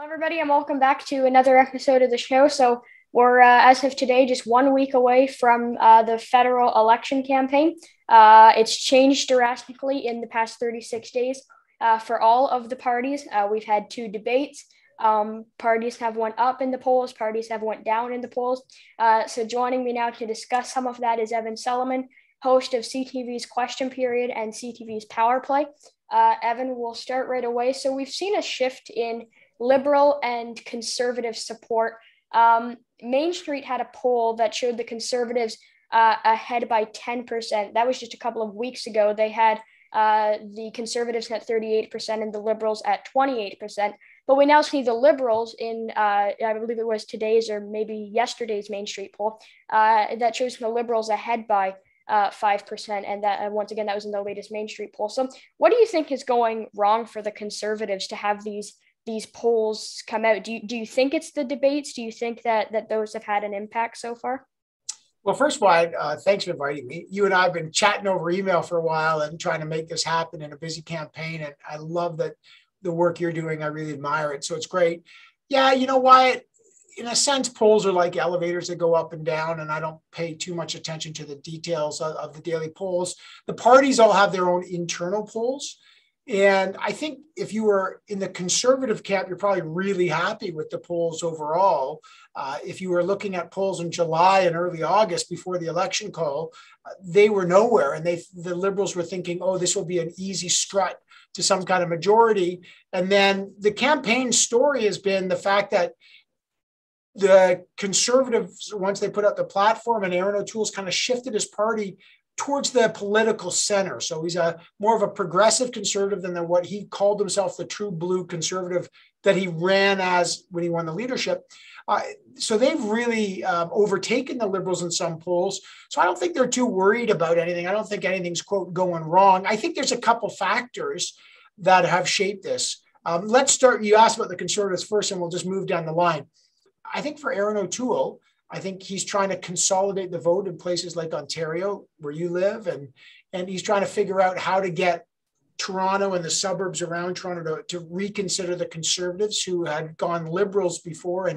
Hello, everybody, and welcome back to another episode of the show. So we're, as of today, just 1 week away from the federal election campaign. It's changed drastically in the past 36 days for all of the parties. We've had two debates. Parties have went up in the polls. Parties have went down in the polls. So joining me now to discuss some of that is Evan Solomon, host of CTV's Question Period and CTV's Powerplay. Evan, we'll start right away. So we've seen a shift in liberal and conservative support. Main Street had a poll that showed the conservatives ahead by 10%. That was just a couple of weeks ago. They had the conservatives at 38% and the liberals at 28%. But we now see the liberals in, I believe it was today's or maybe yesterday's Main Street poll, that shows the liberals ahead by 5%. And that once again, that was in the latest Main Street poll. So what do you think is going wrong for the conservatives to have these polls come out? Do you think it's the debates? Do you think that those have had an impact so far? Well, first of all, thanks for inviting me. You and I have been chatting over email for a while and trying to make this happen in a busy campaign. And I love that the work you're doing. I really admire it. So it's great. Yeah, you know, Wyatt, in a sense, polls are like elevators that go up and down, and I don't pay too much attention to the details of the daily polls. The parties all have their own internal polls. And I think if you were in the conservative camp, you're probably really happy with the polls overall. If you were looking at polls in July and early August before the election call, they were nowhere. And the Liberals were thinking, oh, this will be an easy strut to some kind of majority. And then the campaign story has been the fact that the Conservatives, once they put out the platform and Aaron Otoole's kind of shifted his party towards the political center. So he's more of a progressive conservative than what he called himself, the true blue conservative that he ran as when he won the leadership. So they've really overtaken the Liberals in some polls. So I don't think they're too worried about anything. I don't think anything's, quote, going wrong. I think there's a couple factors that have shaped this. Let's start. You asked about the Conservatives first, and we'll just move down the line. I think for Aaron Otoole, I think he's trying to consolidate the vote in places like Ontario, where you live, and he's trying to figure out how to get Toronto and the suburbs around Toronto to reconsider the Conservatives who had gone Liberals before.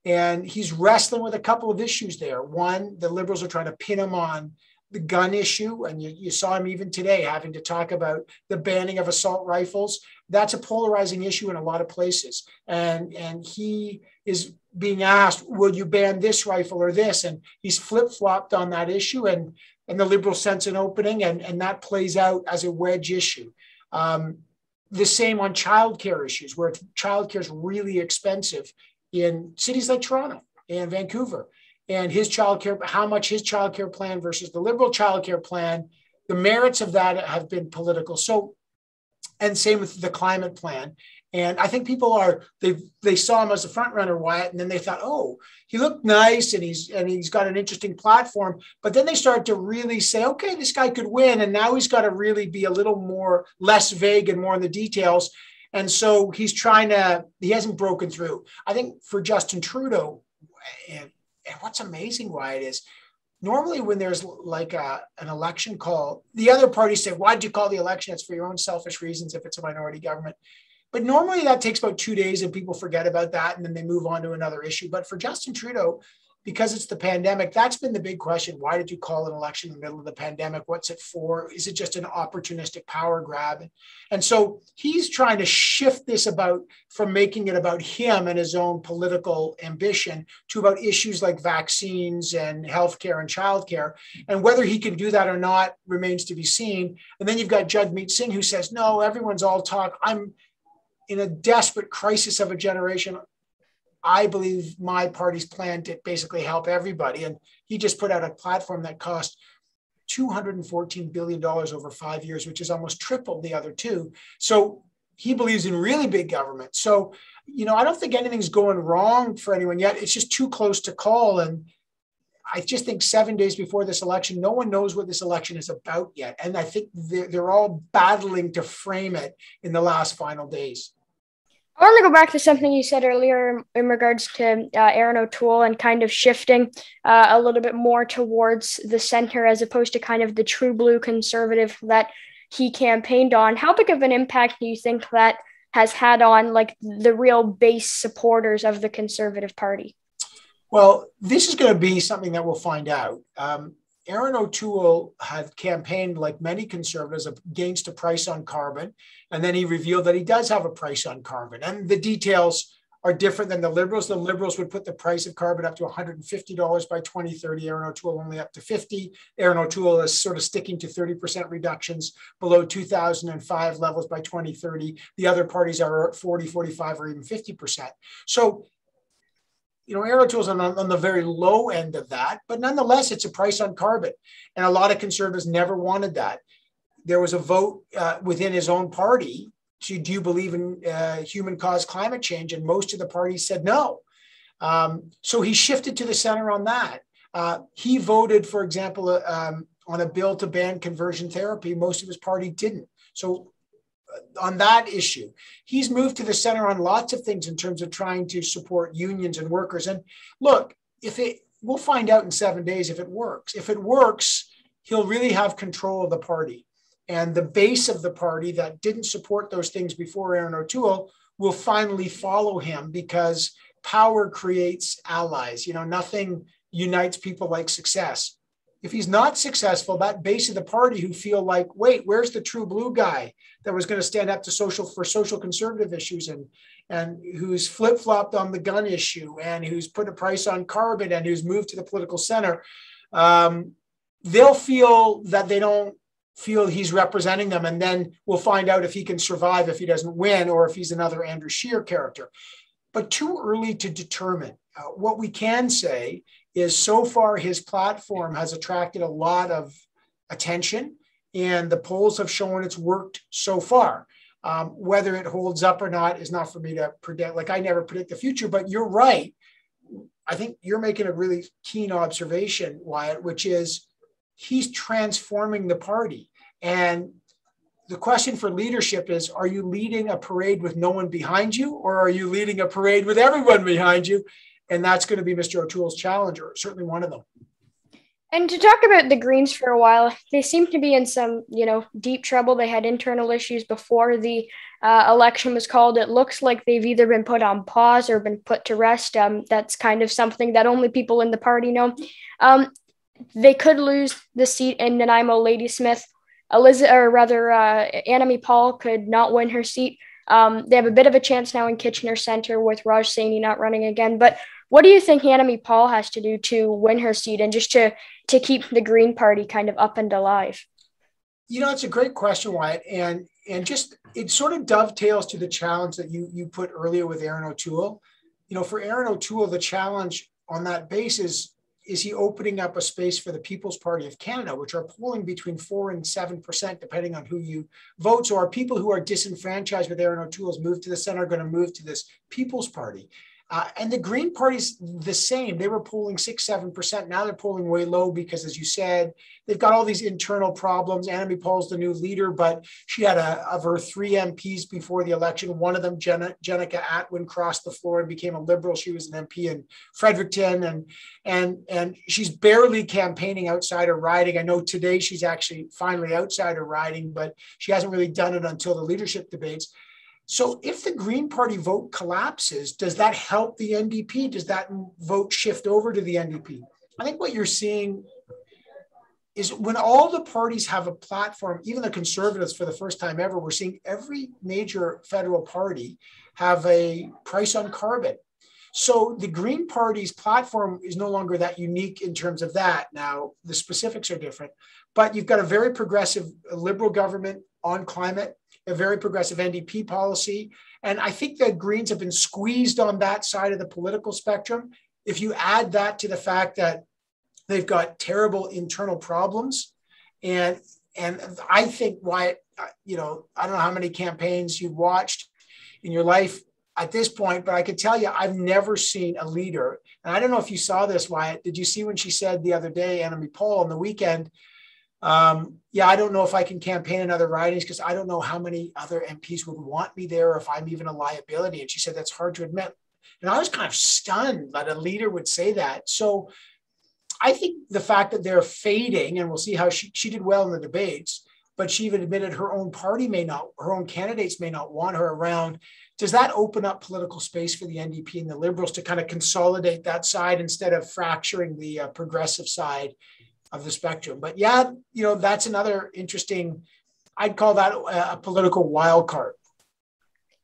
And he's wrestling with a couple of issues there. One, the Liberals are trying to pin him on the gun issue. And you saw him even today having to talk about the banning of assault rifles. That's a polarizing issue in a lot of places. And he is being asked, will you ban this rifle or this? And he's flip-flopped on that issue. And the Liberals sense an opening, and that plays out as a wedge issue. The same on childcare issues, where childcare is really expensive in cities like Toronto and Vancouver. And his childcare, how much his childcare plan versus the Liberal childcare plan, the merits of that have been political. So, and same with the climate plan. And I think people they saw him as a front runner, Wyatt, and then they thought, oh, he looked nice and he's got an interesting platform. But then they started to really say, okay, this guy could win. And now he's got to really be a little less vague and more in the details. And so he hasn't broken through. I think for Justin Trudeau, and what's amazing, Wyatt, is normally when there's like an election call, the other parties say, why'd you call the election? It's for your own selfish reasons if it's a minority government. But normally that takes about 2 days and people forget about that and then they move on to another issue. But for Justin Trudeau, because it's the pandemic, that's been the big question. Why did you call an election in the middle of the pandemic? What's it for? Is it just an opportunistic power grab? And so he's trying to shift this from making it about him and his own political ambition to about issues like vaccines and healthcare and childcare. And whether he can do that or not remains to be seen. And then you've got Jagmeet Singh who says, no, everyone's all talk. I'm in a desperate crisis of a generation. I believe my party's plan to basically help everybody. And he just put out a platform that cost $214 billion over 5 years, which is almost triple the other two. So he believes in really big government. So, I don't think anything's going wrong for anyone yet. It's just too close to call. And I just think 7 days before this election, no one knows what this election is about yet. And I think they're all battling to frame it in the last final days. I want to go back to something you said earlier in regards to Aaron Otoole and kind of shifting a little bit more towards the center as opposed to kind of the true blue conservative that he campaigned on. How big of an impact do you think that has had on like the real base supporters of the Conservative Party? Well, this is going to be something that we'll find out. Aaron Otoole had campaigned, like many conservatives, against a price on carbon. And then he revealed that he does have a price on carbon. And the details are different than the Liberals. The Liberals would put the price of carbon up to $150 by 2030. Aaron Otoole only up to $50. Aaron Otoole is sort of sticking to 30% reductions below 2005 levels by 2030. The other parties are at 40, 45, or even 50%. So, Aaron Otoole's on the very low end of that, but nonetheless, it's a price on carbon. And a lot of conservatives never wanted that. There was a vote within his own party to, do you believe in human-caused climate change? And most of the parties said no. So he shifted to the center on that. He voted, for example, on a bill to ban conversion therapy. Most of his party didn't. So on that issue, he's moved to the center on lots of things in terms of trying to support unions and workers. And look, we'll find out in 7 days if it works. If it works, he'll really have control of the party. And the base of the party that didn't support those things before Aaron Otoole will finally follow him, because power creates allies. Nothing unites people like success. If he's not successful, that base of the party who feel like, wait, where's the true blue guy that was going to stand up to social conservative issues and who's flip-flopped on the gun issue and who's put a price on carbon and who's moved to the political center, they'll feel that they don't feel he's representing them. And then we'll find out if he can survive, if he doesn't win, or if he's another Andrew Scheer character. But too early to determine. What we can say is so far his platform has attracted a lot of attention, and the polls have shown it's worked so far. Whether it holds up or not is not for me to predict. Like, I never predict the future, but you're right. I think you're making a really keen observation, Wyatt, which is he's transforming the party. And the question for leadership is, are you leading a parade with no one behind you, or are you leading a parade with everyone behind you? And that's going to be Mr. O'Toole's challenge, or certainly one of them. And to talk about the Greens for a while, they seem to be in some, deep trouble. They had internal issues before the election was called. It looks like they've either been put on pause or been put to rest. That's kind of something that only people in the party know. They could lose the seat in Nanaimo. Ladysmith. Annamie Paul could not win her seat. They have a bit of a chance now in Kitchener Centre with Raj Saini not running again. But what do you think Annamie Paul has to do to win her seat and just to keep the Green Party kind of up and alive? It's a great question, Wyatt. And just it sort of dovetails to the challenge that you put earlier with Aaron Otoole. For Aaron Otoole, the challenge on that basis is he opening up a space for the People's Party of Canada, which are polling between 4% and 7%, depending on who you vote. So are people who are disenfranchised with Aaron O'Toole's move to the center going to move to this People's Party? And the Green Party's the same. They were polling 6, 7%. Now they're polling way low because, as you said, they've got all these internal problems. Annamie Paul's the new leader, but she had of her 3 MPs before the election. One of them, Jenica Atwin, crossed the floor and became a Liberal. She was an MP in Fredericton, and she's barely campaigning outside her riding. I know today she's actually finally outside her riding, but she hasn't really done it until the leadership debates. So if the Green Party vote collapses, does that help the NDP? Does that vote shift over to the NDP? I think what you're seeing is when all the parties have a platform, even the Conservatives for the first time ever, we're seeing every major federal party have a price on carbon. So the Green Party's platform is no longer that unique in terms of that. Now, the specifics are different, but you've got a very progressive Liberal government on climate, a very progressive NDP policy. And I think the Greens have been squeezed on that side of the political spectrum. If you add that to the fact that they've got terrible internal problems, and I think why, I don't know how many campaigns you've watched in your life at this point, but I could tell you, I've never seen a leader. And I don't know if you saw this, Wyatt. Did you see when she said the other day, Annamie Paul, on the weekend, I don't know if I can campaign in other ridings because I don't know how many other MPs would want me there, or if I'm even a liability. And she said, that's hard to admit. And I was kind of stunned that a leader would say that. So I think the fact that they're fading, and we'll see how she did well in the debates, but she even admitted her own party her own candidates may not want her around. Does that open up political space for the NDP and the Liberals to kind of consolidate that side instead of fracturing the progressive side of the spectrum? But yeah, that's another interesting, I'd call that a political wild card.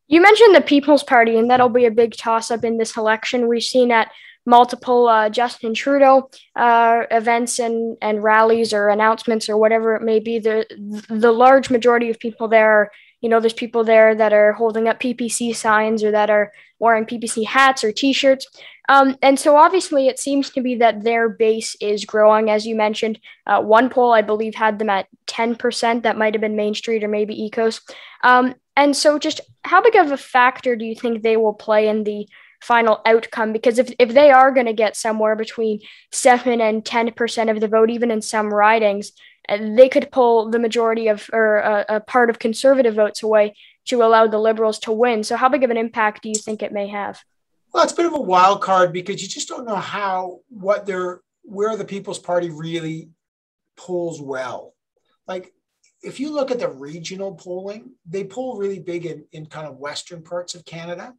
You mentioned the People's Party, and that'll be a big toss-up in this election. We've seen at multiple Justin Trudeau events and rallies or announcements or whatever it may be. The large majority of people there, there's people there that are holding up PPC signs or that are wearing PPC hats or T-shirts. And so obviously it seems to be that their base is growing, as you mentioned. One poll, I believe, had them at 10%. That might have been Main Street or maybe Ecos. And so just how big of a factor do you think they will play in the final outcome? Because if they are going to get somewhere between 7 and 10% of the vote, even in some ridings, they could pull the majority of or a part of Conservative votes away to allow the Liberals to win. So how big of an impact do you think it may have? Well, it's a bit of a wild card because you just don't know where the People's Party really polls well. Like, if you look at the regional polling, they poll really big in kind of western parts of Canada.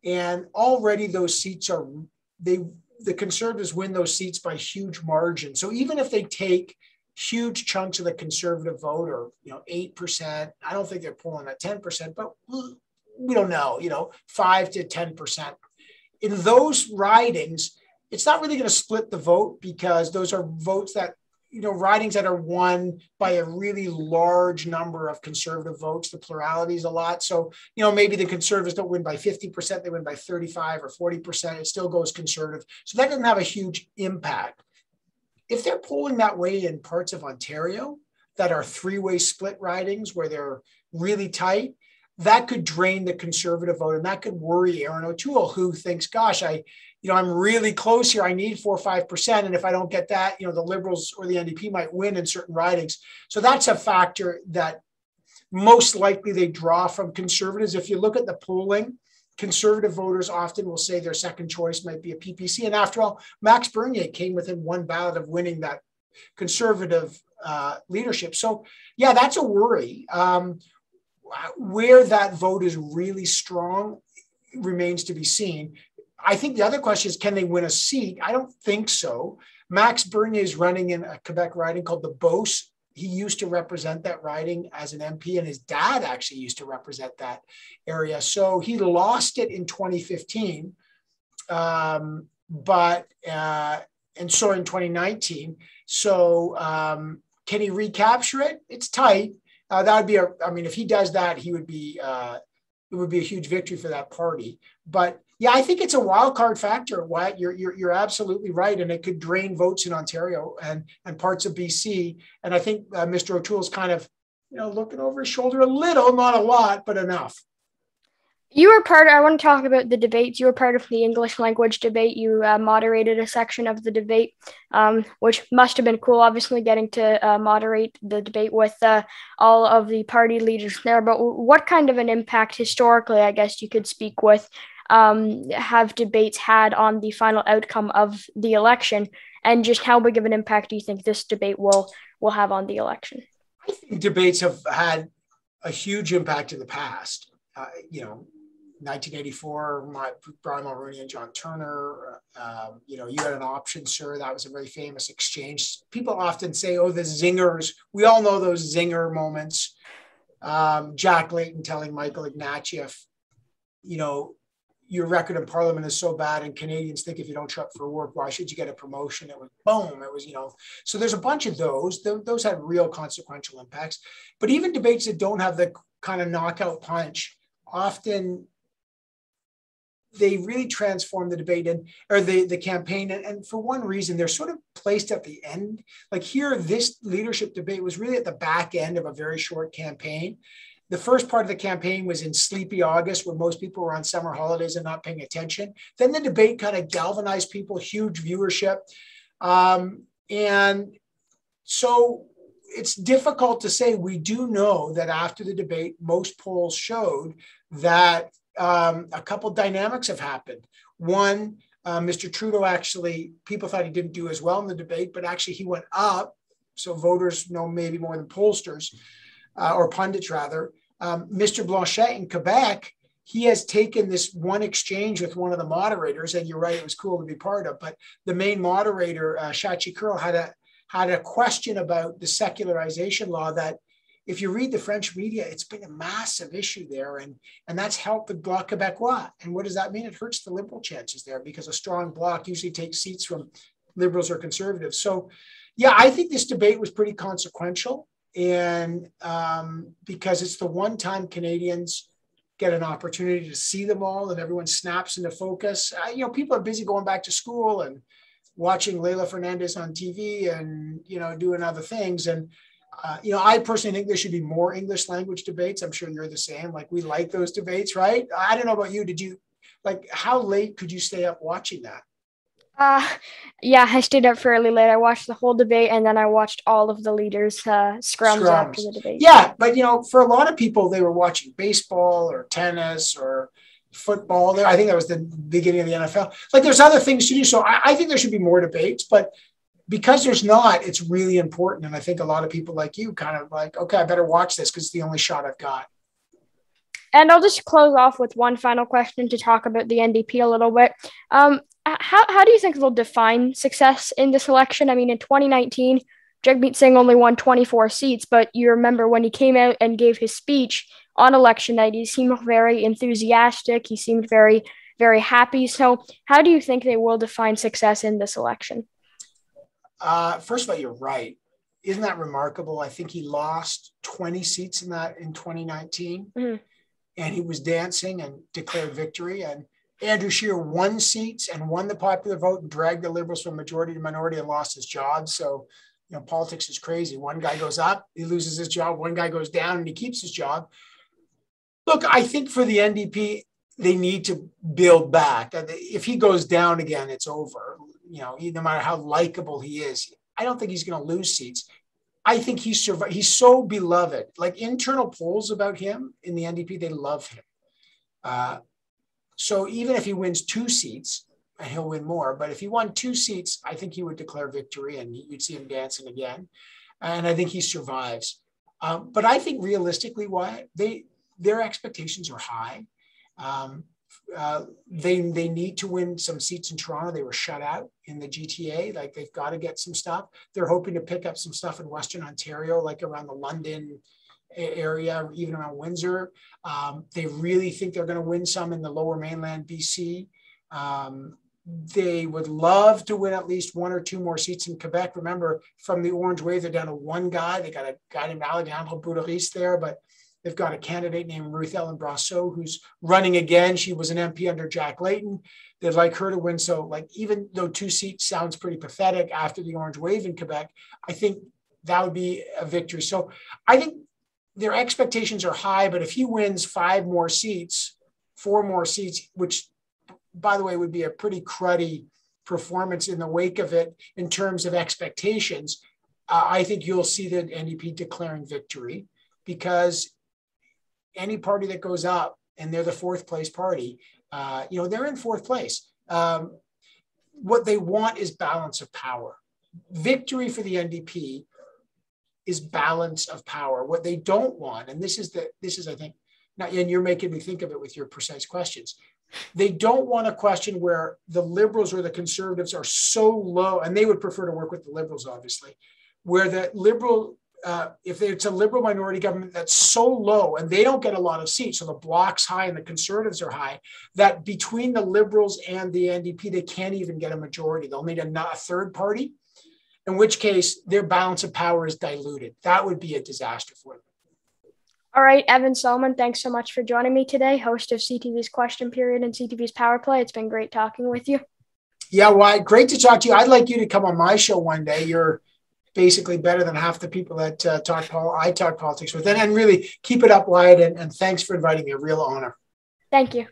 And already those seats the Conservatives win those seats by huge margins. So even if they take huge chunks of the Conservative vote, or 8%, I don't think they're polling at 10%, but we don't know, 5 to 10%. In those ridings, it's not really going to split the vote because those are votes that, ridings that are won by a really large number of Conservative votes. The plurality is a lot. So, maybe the Conservatives don't win by 50%, they win by 35 or 40%. It still goes Conservative. So that doesn't have a huge impact. If they're polling that way in parts of Ontario that are three-way split ridings where they're really tight, that could drain the Conservative vote, and that could worry Aaron Otoole, who thinks, gosh, I'm really close here. I need 4 or 5%. And if I don't get that, the Liberals or the NDP might win in certain ridings. So that's a factor that most likely they draw from Conservatives. If you look at the polling, Conservative voters often will say their second choice might be a PPC. And after all, Max Bernier came within one ballot of winning that Conservative leadership. So yeah, that's a worry. Where that vote is really strong remains to be seen. I think the other question is, can they win a seat? I don't think so. Max Bernier is running in a Quebec riding called the Beauce. He used to represent that riding as an MP, and his dad actually used to represent that area. So he lost it in 2015, and so in 2019. So can he recapture it? It's tight. That would be if he does that, it would be a huge victory for that party. But yeah, I think it's a wild card factor. Wyatt, you're absolutely right, and it could drain votes in Ontario and parts of BC. And I think Mr. O'Toole's kind of looking over his shoulder a little, not a lot, but enough. You were I want to talk about the debates. You were part of the English language debate. You moderated a section of the debate, which must have been cool, obviously, getting to moderate the debate with all of the party leaders there. But what kind of an impact historically, I guess you could speak with, have debates had on the final outcome of the election? And just how big of an impact do you think this debate will have on the election? I think debates have had a huge impact in the past. 1984, Brian Mulroney and John Turner, you had an option, sir. That was a very famous exchange. People often say, oh, the zingers. We all know those zinger moments. Jack Layton telling Michael Ignatieff, your record in Parliament is so bad and Canadians think if you don't show up for work, why should you get a promotion? It was boom. It was, so there's a bunch of those. Those had real consequential impacts. But even debates that don't have the kind of knockout punch, often they really transform the debate or the campaign. And for one reason, they're sort of placed at the end. Like here, this leadership debate was really at the back end of a very short campaign. The first part of the campaign was in sleepy August, where most people were on summer holidays and not paying attention. Then the debate kind of galvanized people, huge viewership. And so it's difficult to say. We do know that after the debate, most polls showed that a couple dynamics have happened. One, Mr. Trudeau actually, people thought he didn't do as well in the debate, but actually he went up. So voters know maybe more than pollsters. or pundits rather. Mr. Blanchet in Quebec, he has taken this one exchange with one of the moderators, and you're right, it was cool to be part of. But the main moderator, Shachi Curl, had a question about the secularization law that, if you read the French media, it's been a massive issue there, and that's helped the Bloc Québécois. And what does that mean? It hurts the Liberal chances there, because a strong Bloc usually takes seats from Liberals or Conservatives. So, yeah, I think this debate was pretty consequential, and because it's the one time Canadians get an opportunity to see them all, and everyone snaps into focus. People are busy going back to school and watching Leila Fernandez on TV, and doing other things. And I personally think there should be more English language debates. I'm sure you're the same. Like, we like those debates, right? I don't know about you. Did you, how late could you stay up watching that? Yeah, I stayed up fairly late. I watched the whole debate, and then I watched all of the leaders' scrums after the debate. Yeah, but for a lot of people, they were watching baseball or tennis or football. I think that was the beginning of the NFL. There's other things to do. So I think there should be more debates, but because there's not, it's really important. And I think a lot of people like you kind of okay, I better watch this because it's the only shot I've got. And I'll just close off with one final question to talk about the NDP a little bit. How do you think they'll define success in this election? I mean, in 2019, Jagmeet Singh only won 24 seats, but you remember when he came out and gave his speech on election night, he seemed very enthusiastic. He seemed very, very happy. So how do you think they will define success in this election? First of all, you're right. Isn't that remarkable? I think he lost 20 seats in 2019, and he was dancing and declared victory. And Andrew Scheer won seats and won the popular vote and dragged the Liberals from majority to minority and lost his job. So, politics is crazy. One guy goes up, he loses his job. One guy goes down and he keeps his job. Look, I think for the NDP, they need to build back. If he goes down again, it's over. No matter how likable he is, I don't think he's going to lose seats. I think he's so beloved. Internal polls about him in the NDP, they love him. So even if he wins 2 seats, and he'll win more, but if he won 2 seats, I think he would declare victory and you'd see him dancing again. And I think he survives. But I think realistically, their expectations are high. They need to win some seats in Toronto. They were shut out in the GTA. They've got to get some stuff. They're hoping to pick up some stuff in Western Ontario, around the London area, even around Windsor. They really think they're going to win some in the lower mainland BC. They would love to win at least 1 or 2 more seats in Quebec. Remember, from the Orange Wave, they're down to 1 guy. They got a guy named Alejandro Boudreris there, but they've got a candidate named Ruth Ellen Brasseau who's running again. She was an MP under Jack Layton. They'd like her to win. So, even though 2 seats sounds pretty pathetic after the Orange Wave in Quebec, I think that would be a victory. So I think their expectations are high, but if he wins 5 more seats, 4 more seats, which, by the way, would be a pretty cruddy performance in the wake of it in terms of expectations, I think you'll see the NDP declaring victory, because any party that goes up and they're the 4th place party, they're in 4th place. What they want is balance of power. Victory for the NDP is balance of power. What they don't want, and this is I think, and you're making me think of it with your precise questions. They don't want a question where the Liberals or the Conservatives are so low, and they would prefer to work with the Liberals, obviously, where the Liberal, if it's a Liberal minority government that's so low and they don't get a lot of seats, so the Bloc's high and the Conservatives are high, that between the Liberals and the NDP, they can't even get a majority. They'll need a third party, in which case their balance of power is diluted. That would be a disaster for them. All right, Evan Solomon, thanks so much for joining me today, host of CTV's Question Period and CTV's Powerplay. It's been great talking with you. Yeah, well, great to talk to you. I'd like you to come on my show one day. You're basically better than half the people that I talk politics with. And really keep it up, Wyatt, and thanks for inviting me. A real honor. Thank you.